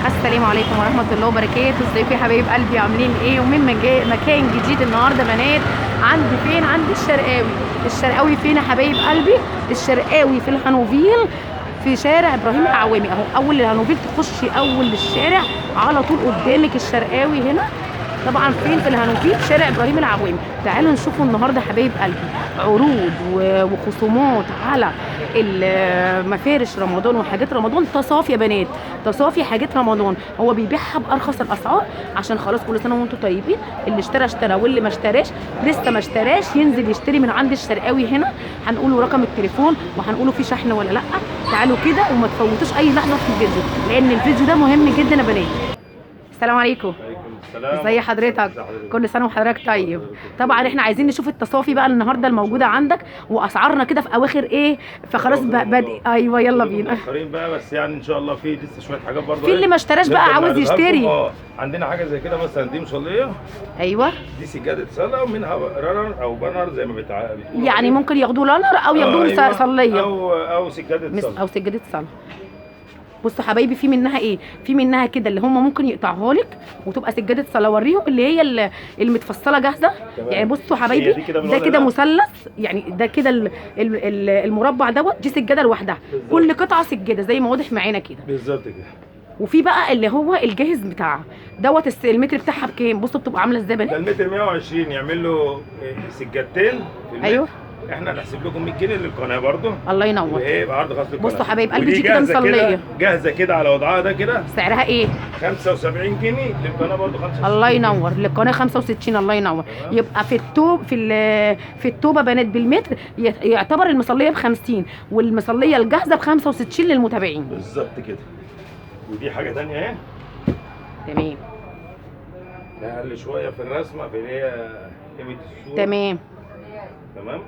السلام عليكم ورحمه الله وبركاته. ازيكم يا حبايب قلبي، عاملين ايه؟ ومن مكان جديد النهارده بنات. عندي فين؟ عند الشرقاوي فين يا حبايب قلبي؟ الشرقاوي في الهانوفيل، في شارع ابراهيم العوامي اهو. اول الهانوفيل تخشي اول الشارع على طول قدامك الشرقاوي هنا. طبعا فين؟ في الهانوفيل شارع ابراهيم العوامي. تعالوا نشوفوا النهارده حبايب قلبي عروض وخصومات على مفارش رمضان وحاجات رمضان. تصافي يا بنات، تصافي حاجات رمضان. هو بيبيعها بارخص الاسعار عشان خلاص كل سنه وانتم طيبين. اللي اشترى اشترى، واللي ما اشتراش لسه ما اشتراش ينزل يشتري من عند الشرقاوي هنا. هنقوله رقم التليفون وهنقوله في شحن ولا لا. تعالوا كده وما تفوتوش اي لحظه في الفيديو، لان الفيديو ده مهم جدا يا بنات. السلام عليكم. ازي حضرتك؟ كل سنه وحضرتك طيب. طبعا احنا عايزين نشوف التصافي بقى النهارده الموجوده عندك واسعارنا كده في اواخر ايه، فخلاص بادئ. ايوه يلا بينا. متاخرين بقى، بس يعني ان شاء الله في لسه شويه حاجات برضه. في اللي ما اشتراش بقى عاوز يشتري. عندنا حاجه زي كده مثلا، دي مصليه. ايوه دي سجاده صلاه، ومنها رانر او بانر زي ما بتقول. يعني ممكن ياخدوه رانر او ياخدوه أيوة. صليه او سجاده صلاه او سجاده صلاه. بصوا حبايبي، في منها ايه؟ في منها كده اللي هم ممكن يقطعوها لك وتبقى سجاده صلاه. اوريهم اللي هي المتفصله جاهزه. يعني بصوا حبايبي، ده كده مثلث، يعني ده كده المربع دوت، دي سجاده لوحدها. كل قطعه سجاده زي ما واضح معانا كده بالظبط كده. وفي بقى اللي هو الجاهز بتاعها دوت. المتر بتاعها بكام؟ بصوا بتبقى عامله ازاي بنات. ده المتر 120 يعمل له سجادتين في المتر. ايوه احنا هنحسب لكم 100 جنيه للقناه برضه. الله ينور. وايه بعرض خاص للقناه. بصوا حبايب قلبي، دي كده مصليه جاهزه كده على وضعها ده كده. سعرها ايه؟ 75 جنيه للقناه برضه. 65. الله ينور. للقناه 65. الله ينور. يبقى في التوبه بنات بالمتر يعتبر المصليه ب50 والمصليه الجاهزه ب65 للمتابعين. بالظبط كده. ودي حاجه ثانيه اهي. تمام. اقل شويه في الرسمه، في اللي هي قيمه الصوره. تمام.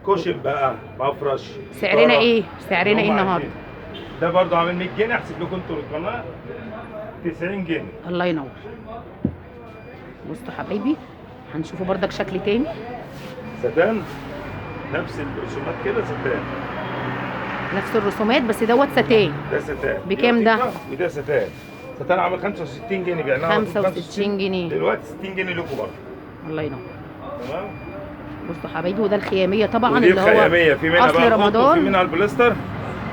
كشف بقى، مفرش. سعرنا ايه؟ سعرنا ايه النهارده؟ ده برضه عامل 100 جنيه. احسب لكم انتوا القناه 90 جنيه. الله ينور. بصوا حبايبي، هنشوفوا بردك شكل تاني. ستان، نفس الرسومات كده. ستان نفس الرسومات بس دوت ستان. ده ستان بكام ده؟ وده ستان. ستان عامل 65 جنيه، بيعناها 65 جنيه دلوقتي. 60 جنيه لكم برضه. الله ينور. تمام. بصوا حبايبي، وده الخياميه طبعا اللي هو الخياميه، في منها اصل رمضان، في منها البلاستر،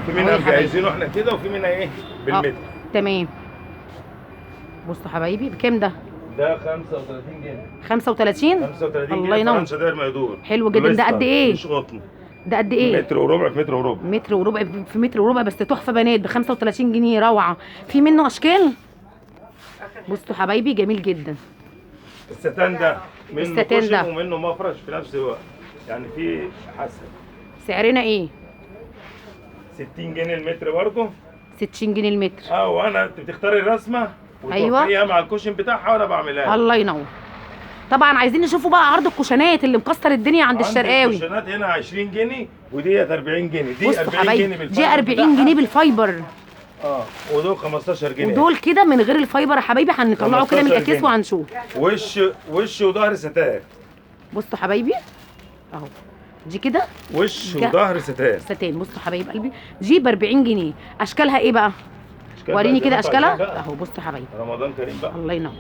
في منها جاهزينه احنا كده، وفي منها ايه بالمتر. تمام. بصوا حبايبي، بكام ده؟ ده 35 جنيه. 35 الله ينور. فرنسا داير ما يدور. حلو جدا. ده قد ايه؟ مش قطن. ده قد ايه؟ متر وربع في متر وربع. متر وربع في متر وربع، بس تحفه بنات ب 35 جنيه. روعه. في منه اشكال. بصوا حبايبي، جميل جدا. الستان ده منه الستان كشف ده ومنه مفرش في نفس الوقت، يعني في حسن. سعرنا ايه؟ 60 جنيه المتر برضه. 60 جنيه المتر. وانا انت بتختاري الرسمه ايوه وتوفيها مع الكوشن بتاعها وانا بعملها. الله ينور. طبعا عايزين نشوفوا بقى عرض الكوشنات اللي مكسر الدنيا عند الشرقاوي. الكوشنات هنا 20 جنيه وديت 40 جنيه. دي 40 جنيه بالفايبر. دي 40 جنيه بالفايبر. ودول 15 جنيه. ودول كده من غير الفايبر يا حبايبي. هنطلعه كده من الاكياس وهنشوف. وش وظهر ستان. بصوا حبايبي اهو، دي كده وش وظهر ستان. بصوا حبايب قلبي، دي ب 40 جنيه. اشكالها ايه بقى؟ وريني كده اشكالها اهو. بصوا حبايبي، رمضان كريم بقى. الله ينور.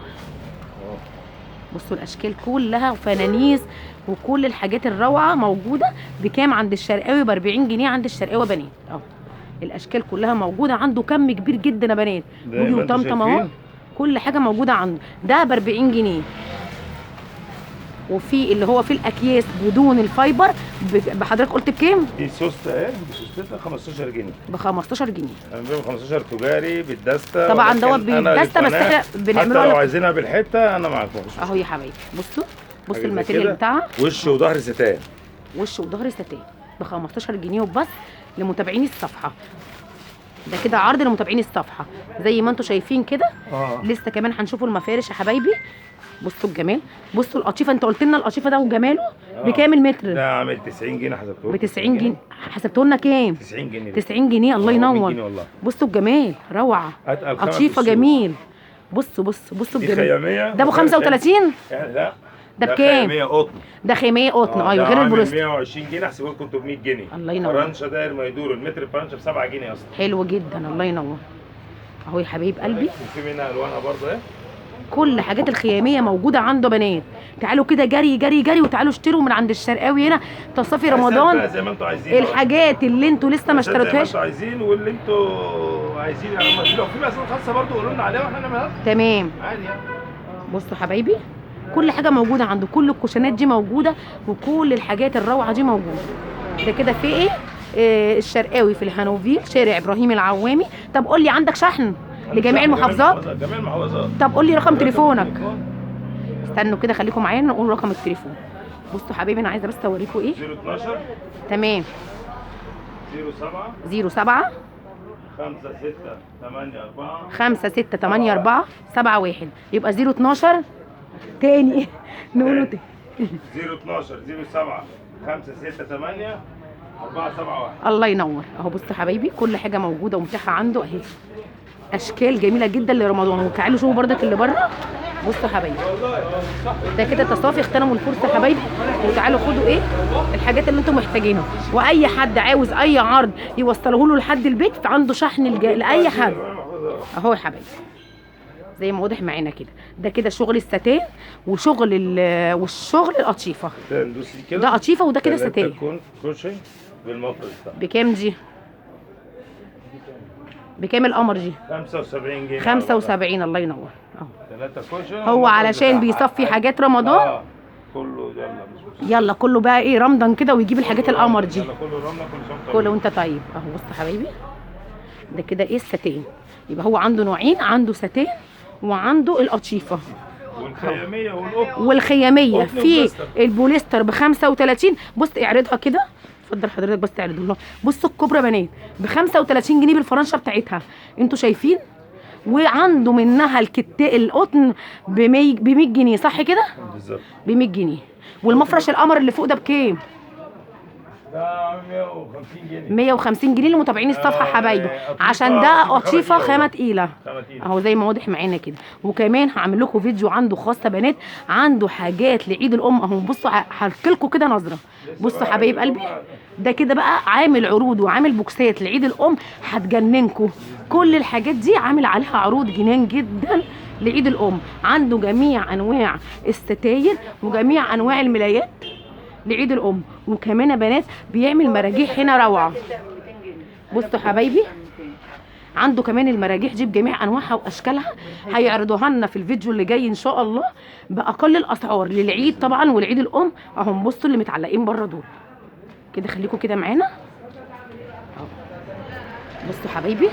بصوا الاشكال كلها وفنانيس وكل الحاجات الروعه موجوده. بكام عند الشرقاوي؟ ب 40 جنيه عند الشرقاوي بنات اهو. الاشكال كلها موجوده عنده، كم كبير جدا يا بنات. بودي وطمطم اهو، كل حاجه موجوده عنده. ده ب 40 جنيه. وفي اللي هو في الاكياس بدون الفايبر بحضرتك قلت بكام؟ دي سوسته اهي، دي سوستتها 15 جنيه. ب 15 جنيه. انا بنعمل 15 تجاري بالدسته. طبعا دوت بالدسته، بس احنا بنعمله حتى لو عايزينها بالحته انا معاكم اهو يا حبايبي. بصوا الماتيريال بتاعها. وش وظهر ستان. وش وظهر ستان ب 15 جنيه وبس لمتابعين الصفحه. ده كده عرض لمتابعين الصفحه زي ما انتم شايفين كده. لسه كمان هنشوفوا المفارش يا حبايبي. بصوا الجمال. بصوا القطيفه، انت قلت لنا القطيفه ده وجماله بكام المتر؟ ده عامل 90 جنيه حسبته. ب 90 جنيه. حسبته لنا كام؟ 90 جنيه. 90 جنيه. الله ينور. بصوا الجمال، روعه. قطيفه جميل. بصوا الجمال. ده ب 35؟ لا ده بكام؟ خيميه قطن. ده خيميه قطن. ايوه غير البروست. 120 جنيه. احسبوا لكم 800 جنيه. الله ينور. فرنسا داير ما يدور. المتر فرنسا ب 7 جنيه اصلا. حلو جدا. الله ينور. اهو يا حبايب قلبي. وفي منها الوانها برضه اهي. كل حاجات الخياميه موجوده عنده بنات. تعالوا كده جري جري جري وتعالوا اشتروا من عند الشرقاوي هنا تصافي رمضان. زي ما انتوا عايزين الحاجات اللي انتوا لسه ما اشتريتوهاش زي ما انتوا عايزين، واللي انتوا عايزين يعني لو في مقاسات خاصه برضه قولوا لنا عليها واحنا نعملها تمام. عادي يعني. بصوا حبايبي كل حاجه موجوده عنده، كل الكوشنات دي موجوده وكل الحاجات الروعه دي موجوده. ده كده في ايه؟ الشرقاوي في الهانوفيل شارع ابراهيم العوامي. طب قول لي عندك شحن لجميع المحافظات؟ جميع المحافظات. طب قول لي رقم تليفونك. استنوا كده خليكم معايا نقول رقم التليفون. بصوا حبايبي انا عايزه بس اوريكم ايه. 012 تمام 07 07 5684 5684 71. يبقى 012 تاني نقوله تاني 012 07 568 471. الله ينور. اهو بصوا حبايبي كل حاجه موجوده ومتاحه عنده اهي. اشكال جميله جدا لرمضان. وتعالوا شوفوا بردك اللي بره. بصوا حبايبي ده كده تصافي. اغتنموا الفرصه حبايبي وتعالوا خدوا ايه الحاجات اللي انتم محتاجينها. واي حد عاوز اي عرض يوصله له لحد البيت عنده شحن لاي حد. اهو يا حبايبي زي ما واضح معانا كده. ده كده شغل الستان والشغل القطيفه. ده قطيفه وده كده ستان. كروشيه بالمفرد. بكام دي؟ بكام القمر دي؟ 75 جنيه. 75. الله ينور. اهو 3 كوشن. هو علشان بيصفي حاجات رمضان. كله يلا كله بقى ايه رمضان كده ويجيب الحاجات القمر دي. يلا كله رمضان كله وانت طيب. اهو بص حبايبي ده كده ايه الستان. يبقى هو عنده نوعين، عنده ستان وعنده القطيفه والخياميه والقطن. والخياميه في البوليستر ب 35. بص اعرضها كده. اتفضل حضرتك بس اعرضه لنا. بصوا الكوبرا بنات ب 35 جنيه بالفرنشه بتاعتها. انتوا شايفين؟ وعنده منها القطن ب 100 جنيه صح كده؟ بالظبط ب 100 جنيه. والمفرش القمر اللي فوق ده بكام؟ ده 150 جنيه. 150 جنيه لمتابعين الصفحه حبايبي عشان ده قطيفه خامه تقيله اهو زي ما واضح معانا كده. وكمان هعمل لكم فيديو عنده خاصه بنات عنده حاجات لعيد الام اهو. بصوا هلقي لكم كده نظره. بصوا حبايب قلبي ده كده بقى عامل عروض وعامل بوكسات لعيد الام هتجننكم. كل الحاجات دي عامل عليها عروض جنان جدا لعيد الام. عنده جميع انواع الستاير وجميع انواع الملايات لعيد الام. وكمان يا بنات بيعمل مراجيح هنا روعه. بصوا حبايبي عنده كمان المراجيح دي بجميع انواعها واشكالها هيعرضوها لنا في الفيديو اللي جاي ان شاء الله باقل الاسعار للعيد طبعا ولعيد الام. اهم بصوا اللي متعلقين بره دول كده. خليكم كده معانا اهو. بصوا حبايبي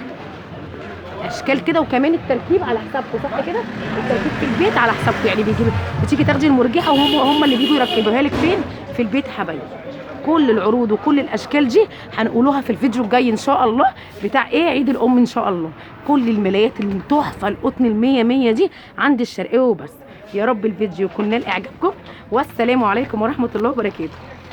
اشكال كده. وكمان التركيب على حسابكم صح كده. التركيب في البيت على حسابكم يعني بتيجي تاخدي المرجحه وهم اللي بيجوا يركبوها لك فين في البيت حبايبي. كل العروض وكل الاشكال دي هنقولوها في الفيديو الجاي ان شاء الله بتاع ايه عيد الام ان شاء الله. كل الملايات التحفه القطن المية مية دي عند الشرقاوي وبس. يا رب الفيديو يكون نال اعجابكم والسلام عليكم ورحمه الله وبركاته.